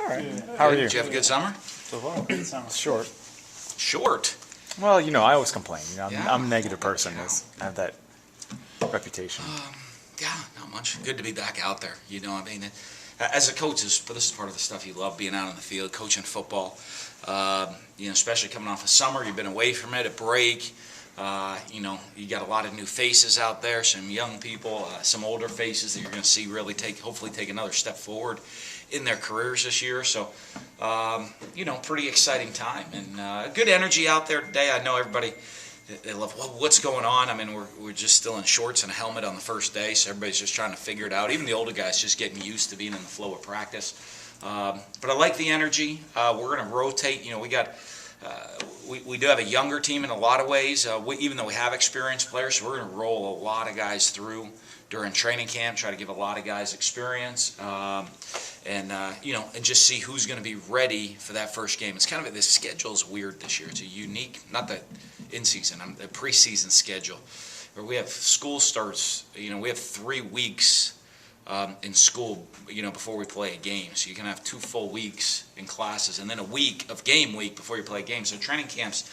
All right. How are you? Did you have a good summer? So far. Good summer. Short. Short. Well, I always complain. Yeah. I'm a negative person. I have that reputation. Yeah, not much. Good to be back out there. As a coach, this is part of the stuff you love, being out on the field, coaching football. Especially coming off of summer, you've been away from it, a break. You got a lot of new faces out there, some young people, some older faces that you're going to see really hopefully take another step forward in their careers this year. So, pretty exciting time and good energy out there today. I know everybody, they love, well, what's going on? I mean, we're just still in shorts and a helmet on the first day, so everybody's just trying to figure it out. Even the older guys just getting used to being in the flow of practice. But I like the energy. We're going to rotate. We do have a younger team in a lot of ways. Even though we have experienced players, so we're going to roll a lot of guys through during training camp, try to give a lot of guys experience, and just see who's going to be ready for that first game. It's kind of, this schedule is weird this year. It's a unique, not the in-season, the preseason schedule, where we have school starts, we have 3 weeks in school, before we play a game. So you can have 2 full weeks in classes and then a week of game week before you play a game. So training camp's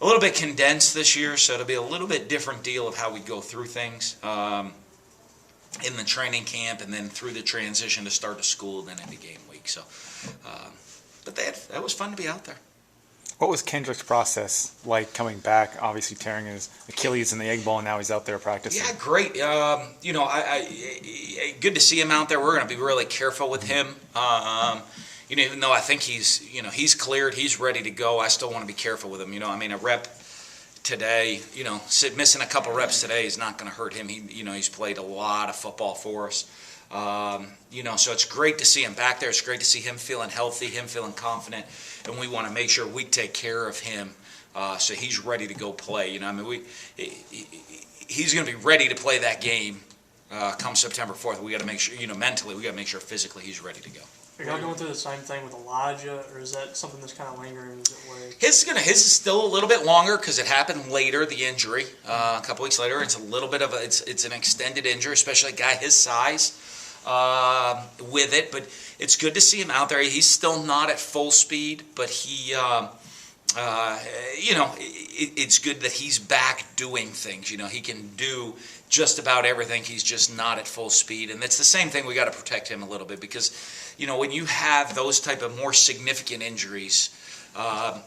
a little bit condensed this year, so it'll be a little bit different deal of how we go through things in the training camp and then through the transition to start of school, then into game week. So, but that was fun to be out there. What was Kendrick's process like coming back? Obviously tearing his Achilles in the egg ball, and now he's out there practicing. Yeah, great. Good to see him out there. We're going to be really careful with him. Even though I think he's cleared, he's ready to go, I still want to be careful with him. A rep today, missing a couple reps today is not going to hurt him. He's played a lot of football for us. So it's great to see him back there. It's great to see him feeling healthy, him feeling confident, and we want to make sure we take care of him so he's ready to go play. He's going to be ready to play that game come September 4th. We got to make sure, mentally, we got to make sure physically he's ready to go. Are y'all going through the same thing with Elijah, or is that something that's kind of lingering? His is still a little bit longer because it happened later, the injury, a couple weeks later. It's a little bit of it's an extended injury, especially a guy his size with it. But it's good to see him out there. He's still not at full speed, but he, it's good that he's back doing things. He can do just about everything. He's just not at full speed. And it's the same thing. We got to protect him a little bit because, when you have those type of more significant injuries,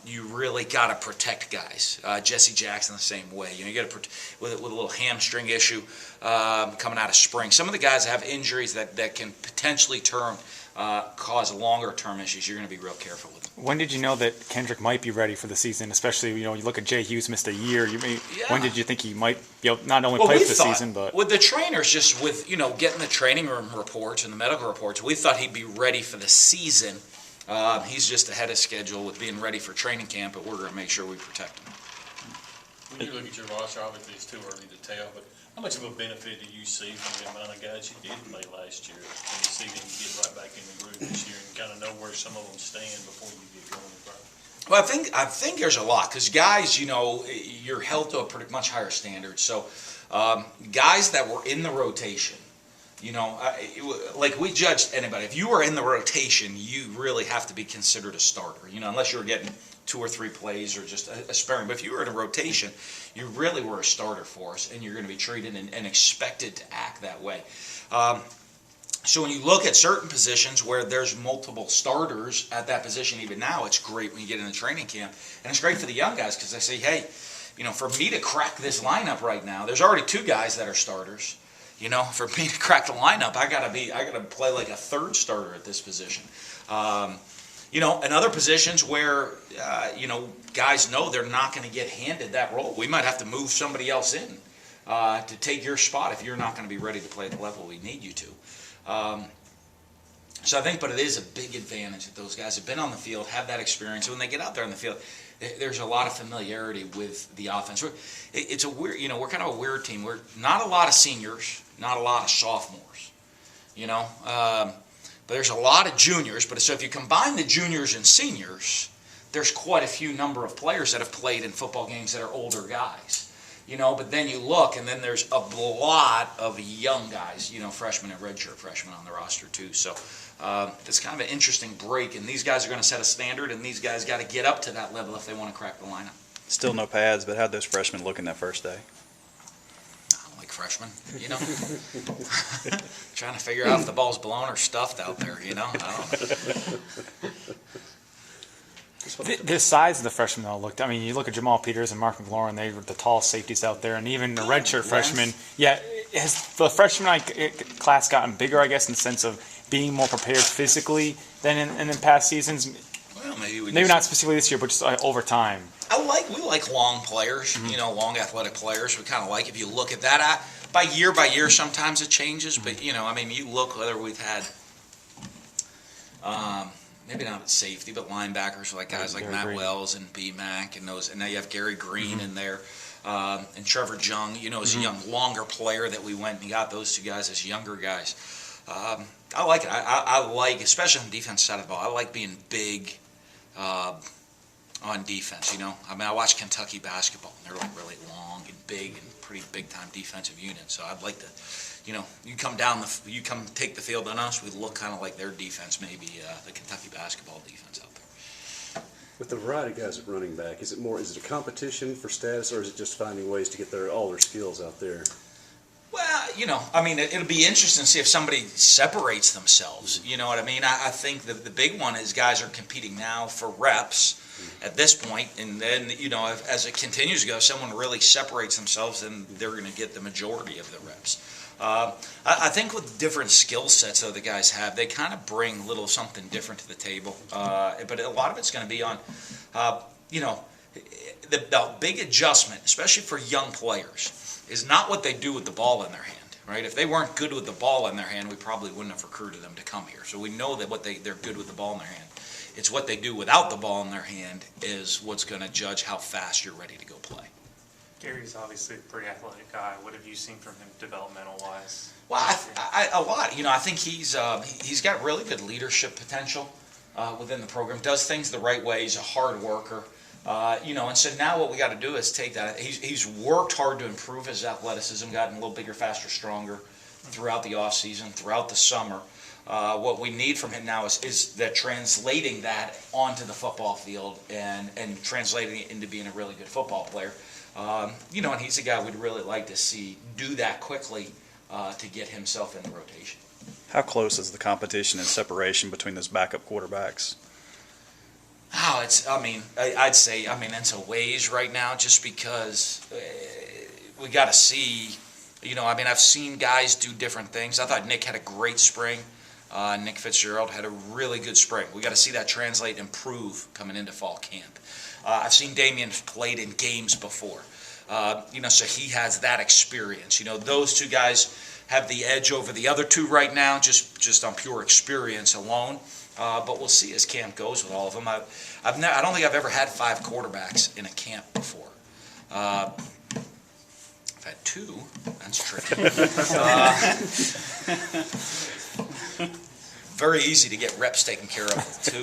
you really got to protect guys. Jesse Jackson the same way. You got to with a little hamstring issue coming out of spring. Some of the guys have injuries that can potentially cause longer term issues. You're going to be real careful with them. When did you know that Kendrick might be ready for the season? Especially, you look at Jay Hughes, missed a year. When did you think he might be able not only play for the season, but with the trainers, just with getting the training room reports and the medical reports, we thought he'd be ready for the season. He's just ahead of schedule with being ready for training camp, but we're going to make sure we protect him. When you look at your roster, obviously it's too early to tell, but how much of a benefit do you see from the amount of guys you did play last year, and you see them get right back in the groove this year and kind of know where some of them stand before you get going? Well, I think there's a lot because guys, you're held to a pretty much higher standard. So guys that were in the rotation, like we judged anybody. If you were in the rotation, you really have to be considered a starter. Unless you were getting 2 or 3 plays or just a sparing. But if you were in a rotation, you really were a starter for us, and you're going to be treated and expected to act that way. So when you look at certain positions where there's multiple starters at that position, even now, it's great when you get in the training camp. And it's great for the young guys because they say, hey, for me to crack this lineup right now, there's already 2 guys that are starters. For me to crack the lineup, I gotta play like a third starter at this position. And other positions where, guys know they're not going to get handed that role. We might have to move somebody else in to take your spot if you're not going to be ready to play at the level we need you to. So I think, but it is a big advantage that those guys have been on the field, have that experience. When they get out there on the field, there's a lot of familiarity with the offense. It's a weird, we're kind of a weird team. We're not a lot of seniors, not a lot of sophomores, but there's a lot of juniors. But so if you combine the juniors and seniors, there's quite a few number of players that have played in football games that are older guys. But then you look, and then there's a lot of young guys, freshmen and redshirt freshmen on the roster too. So It's kind of an interesting break, and these guys are going to set a standard, and these guys got to get up to that level if they want to crack the lineup. Still no pads, but how'd those freshmen look in that first day? I don't like freshmen, you know. Trying to figure out if the ball's blown or stuffed out there, you know. I don't. The size of the freshmen, though, looked. I mean, you look at Jamal Peters and Mark McLaurin; they were the tall safeties out there, and even the redshirt freshmen. Yeah, has the freshman class gotten bigger? I guess in the sense of being more prepared physically than in past seasons. Well, maybe not specifically this year, but just over time. We like long players, you know, long athletic players. We kind of like if you look at that. By year, sometimes it changes, but you know, I mean, you look whether we've had. Maybe not at safety, but linebackers like guys like Gary Matt Green. Wells and B-Mac and those, and now you have Gary Green in there, and Trevor Jung, you know, as a young, longer player that we went and got those two guys as younger guys. I like it. I like, especially on the defense side of the ball, I like being big on defense, you know. I mean, I watch Kentucky basketball, and they're like really long and big and pretty big-time defensive units, so I'd like to. You know, you come take the field on us, we look kind of like their defense, maybe the Kentucky basketball defense out there. With the variety of guys at running back, is it a competition for status, or is it just finding ways to get all their skills out there? Well, you know, I mean, it'll be interesting to see if somebody separates themselves. You know what I mean? I think the big one is guys are competing now for reps at this point, and then, you know, as it continues to go, if someone really separates themselves, then they're going to get the majority of the reps. I think with different skill sets that the guys have, they kind of bring a little something different to the table. But a lot of it's going to be on, you know, the big adjustment, especially for young players, is not what they do with the ball in their hand. Right? If they weren't good with the ball in their hand, we probably wouldn't have recruited them to come here. So we know that they're good with the ball in their hand. It's what they do without the ball in their hand is what's going to judge how fast you're ready to go play. Gary's obviously a pretty athletic guy. What have you seen from him developmental-wise? Well, a lot. You know, I think he's got really good leadership potential within the program. Does things the right way. He's a hard worker. You know, and so now what we got to do is take that. He's worked hard to improve his athleticism, gotten a little bigger, faster, stronger throughout the off season, throughout the summer. What we need from him now is that translating that onto the football field and translating it into being a really good football player. You know, and he's a guy we'd really like to see do that quickly to get himself in the rotation. How close is the competition and separation between those backup quarterbacks? Oh, I'd say, it's a ways right now just because we got to see, you know, I've seen guys do different things. I thought Nick had a great spring. Nick Fitzgerald had a really good spring. We got to see that translate and improve coming into fall camp. I've seen Damian played in games before, you know, so he has that experience. You know, those two guys have the edge over the other two right now, just on pure experience alone. But we'll see as camp goes with all of them. I don't think I've ever had 5 quarterbacks in a camp before. I've had 2. That's tricky. Very easy to get reps taken care of with 2.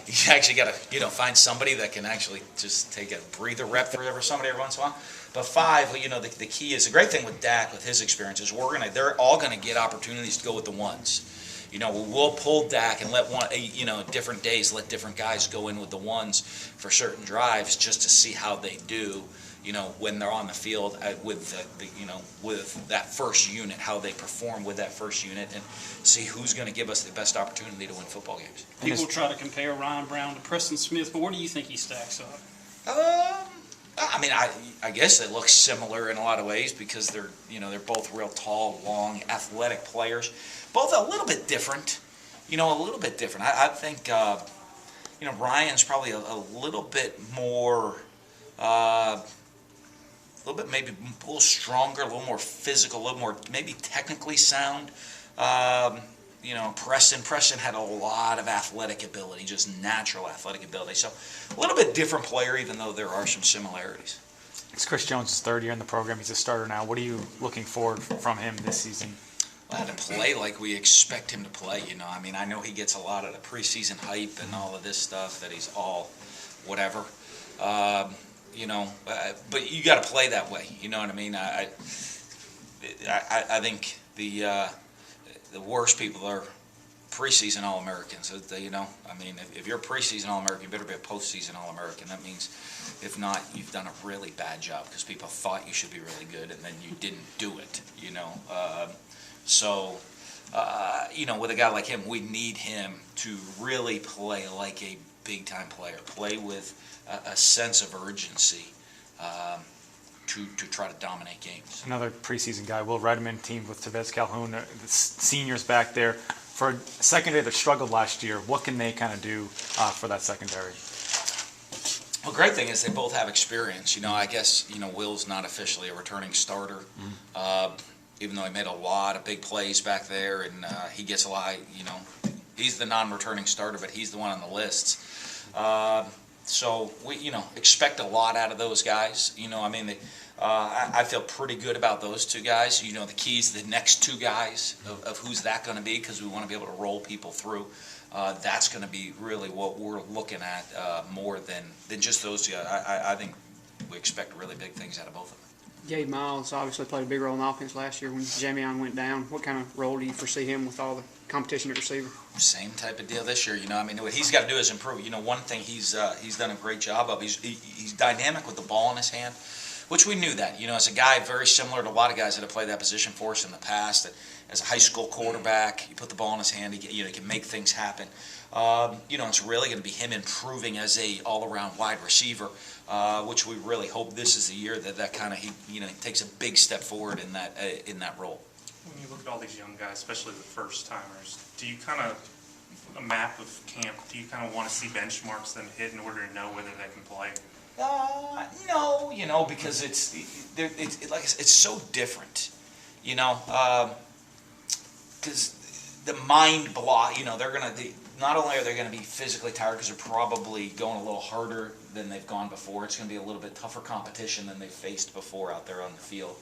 You actually got to, find somebody that can actually just take a breather rep for somebody every once in a while. But 5, the key is the great thing with Dak with his experience is they're all going to get opportunities to go with the ones. We'll pull Dak and let different days let different guys go in with the ones for certain drives just to see how they do. When they're on the field with with that first unit, how they perform with that first unit, and see who's going to give us the best opportunity to win football games. People try to compare Ryan Brown to Preston Smith, but where do you think he stacks up? I guess they look similar in a lot of ways because they're both real tall, long, athletic players. Both a little bit different. I think Ryan's probably a little bit more. A little bit maybe a little stronger, a little more physical, a little more maybe technically sound. Preston had a lot of athletic ability, just natural athletic ability. So a little bit different player, even though there are some similarities. It's Chris Jones' 3rd year in the program. He's a starter now. What are you looking forward from him this season? Well, to play like we expect him to play. I know he gets a lot of the preseason hype and all of this stuff that he's all whatever. But you got to play that way. You know what I mean? I think the worst people are preseason All-Americans. You know, I mean, if you're a preseason All-American, you better be a postseason All-American. That means, if not, you've done a really bad job because people thought you should be really good and then you didn't do it. You know, you know, with a guy like him, we need him to really play like a big-time player, play with a sense of urgency. To try to dominate games. Another preseason guy, Will Redmond, teamed with Tevez Calhoun, the seniors back there. For a secondary that struggled last year, what can they kind of do for that secondary? Well, great thing is they both have experience. You know, I guess, you know, Will's not officially a returning starter, even though he made a lot of big plays back there, and he gets a lot, you know, he's the non-returning starter, but he's the one on the lists. So we, you know, expect a lot out of those guys. You know, I mean, I feel pretty good about those two guys. You know, the key's the next two guys of who's that going to be, because we want to be able to roll people through. That's going to be really what we're looking at more than just those guys. I think we expect really big things out of both of them. Gabe Miles obviously played a big role in the offense last year when Jamion went down. What kind of role do you foresee him with all the competition at receiver? Same type of deal this year. You know, I mean, what he's got to do is improve. You know, one thing he's done a great job of. He's dynamic with the ball in his hand, which we knew that. You know, as a guy very similar to a lot of guys that have played that position for us in the past. As a high school quarterback, you put the ball in his hand, he can make things happen. You know, it's really going to be him improving as a all-around wide receiver, which we really hope this is the year that kind of he takes a big step forward in that role. When you look at all these young guys, especially the first timers, do you kind of a map of camp? Do you kind of want to see benchmarks them hit in order to know whether they can play? No, you know, because it's like I said, it's so different, you know, because the mind block, you know, not only are they going to be physically tired because they're probably going a little harder than they've gone before. It's going to be a little bit tougher competition than they've faced before out there on the field.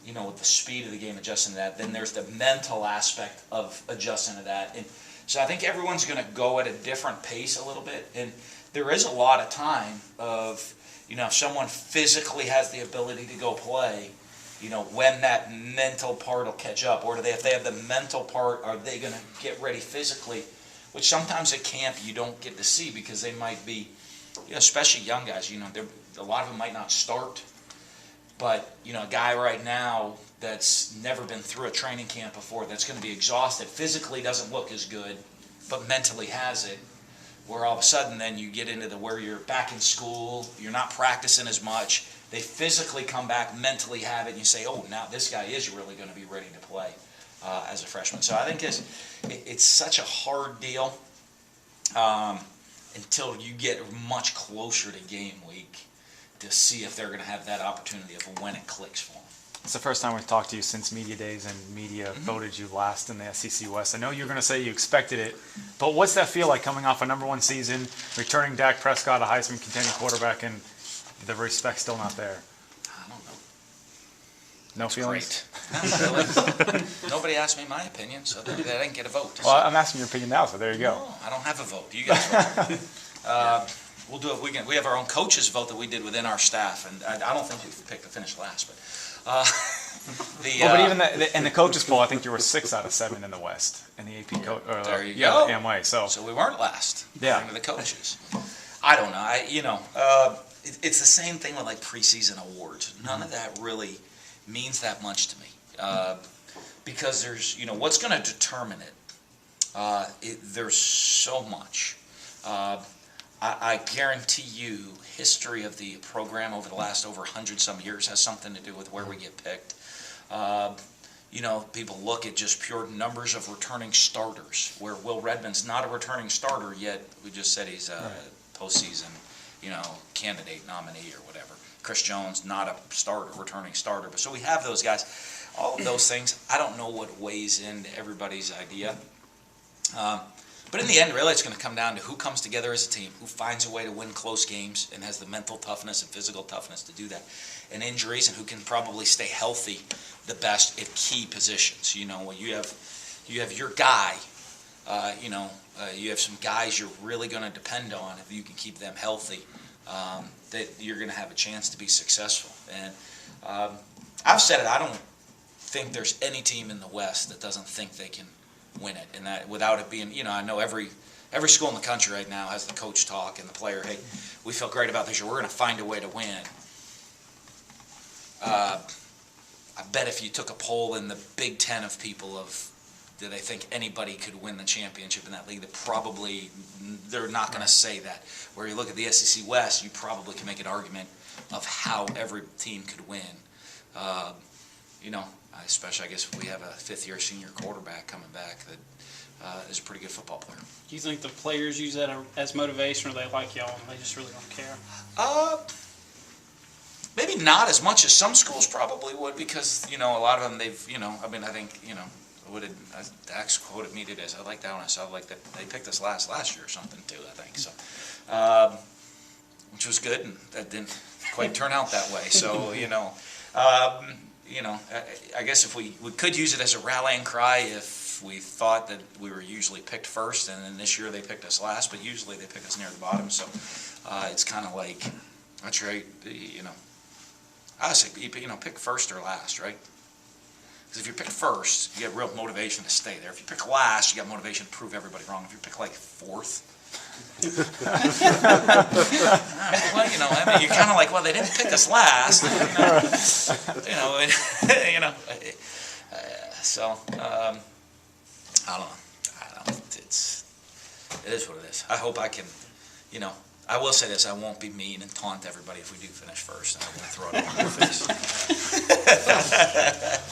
You know, with the speed of the game, adjusting to that. Then there's the mental aspect of adjusting to that. And so I think everyone's going to go at a different pace a little bit. And there is a lot of time of, you know, if someone physically has the ability to go play, you know, when that mental part will catch up. Or if they have the mental part, are they going to get ready physically? Which sometimes at camp you don't get to see because they might be, you know, especially young guys, you know, a lot of them might not start. But, you know, a guy right now that's never been through a training camp before, that's going to be exhausted, physically doesn't look as good, but mentally has it, where all of a sudden then you get into where you're back in school, you're not practicing as much, they physically come back, mentally have it, and you say, oh, now this guy is really going to be ready to play as a freshman. So I think it's such a hard deal until you get much closer to game week to see if they're going to have that opportunity of when it clicks for them. It's the first time we've talked to you since media days, and media voted you last in the SEC West. I know you're going to say you expected it, but what's that feel like coming off a #1 season, returning Dak Prescott, a Heisman contending quarterback, and the respect's still not there? I don't know. No It's feelings? great. Really. Nobody asked me my opinion, so they didn't get a vote. Well, I'm asking your opinion now, so there you go. No, I don't have a vote. You guys vote. We'll do it. We have our own coaches vote that we did within our staff, and I don't think we picked to finish last, but But even in the coaches poll, I think you were 6 out of 7 in the West in the AP there you go. AMA. So we weren't last. Yeah. According to the coaches. I don't know. It's the same thing with like preseason awards. None of that really means that much to me because there's what's going to determine it. There's so much. I guarantee you, history of the program over the last over 100-some years has something to do with where we get picked. People look at just pure numbers of returning starters, where Will Redmond's not a returning starter yet. We just said he's a postseason, candidate, nominee, or whatever. Chris Jones, not a returning starter. But so we have those guys. All of those things, I don't know what weighs into everybody's idea. But in the end, really, it's going to come down to who comes together as a team, who finds a way to win close games and has the mental toughness and physical toughness to do that, and injuries, and who can probably stay healthy the best at key positions. When you have your guy, you have some guys you're really going to depend on. If you can keep them healthy, that you're going to have a chance to be successful. And I've said it. I don't think there's any team in the West that doesn't think they can win it, and that without it being, I know every school in the country right now has the coach talk and the player, hey, we feel great about this year, we're going to find a way to win. I bet if you took a poll in the Big Ten of people of do they think anybody could win the championship in that league, they're not going to say that. Where you look at the SEC West, you probably can make an argument of how every team could win. Especially I guess if we have a fifth-year senior quarterback coming back that is a pretty good football player. Do you think the players use that as motivation, or they like y'all and they just really don't care? Maybe not as much as some schools probably would, because a lot of them I think Dax quoted me today. I like that one. I saw like that they picked us last year or something too. I think so, which was good, and that didn't quite turn out that way. So I guess if we could use it as a rallying cry if we thought that we were usually picked first, and then this year they picked us last, but usually they pick us near the bottom. So it's kind of like, that's right. I would say pick first or last, right? Because if you pick first, you get real motivation to stay there. If you pick last, you got motivation to prove everybody wrong. If you pick like fourth, well, you're kind of like, well, they didn't pick us last. So I don't know. It is what it is. I hope I can, I will say this, I won't be mean and taunt everybody if we do finish first. I won't throw it in their face.